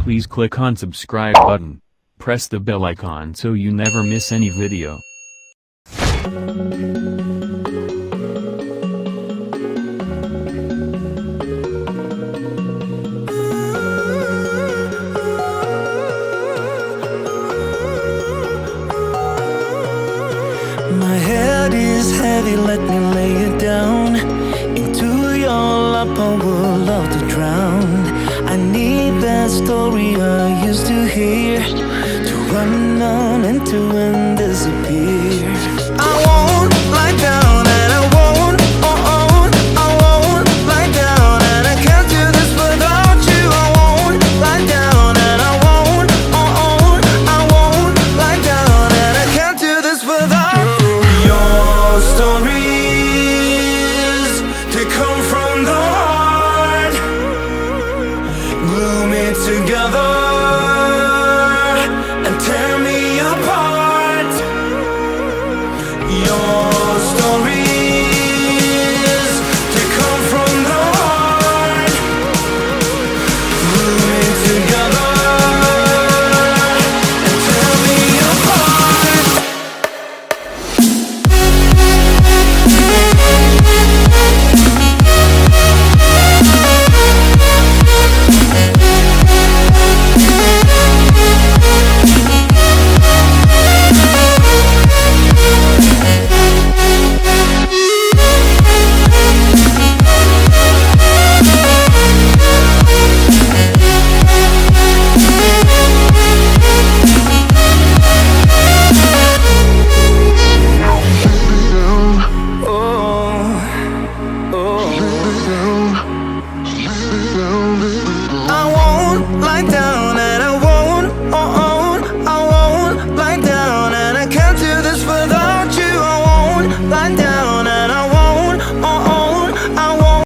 please click on subscribe button. Press the bell icon so you never miss any video. My head is heavy, let me lay it down. Into your lap I would love to drown. I need that story I used to hear, to run on into and disappear. I won't lie down and I won't, I won't lie down. And I can't do this without you. I won't lie down and I won't, I won't lie down. And I can't do this without you. Your stories, they come from the heart. Glue me together.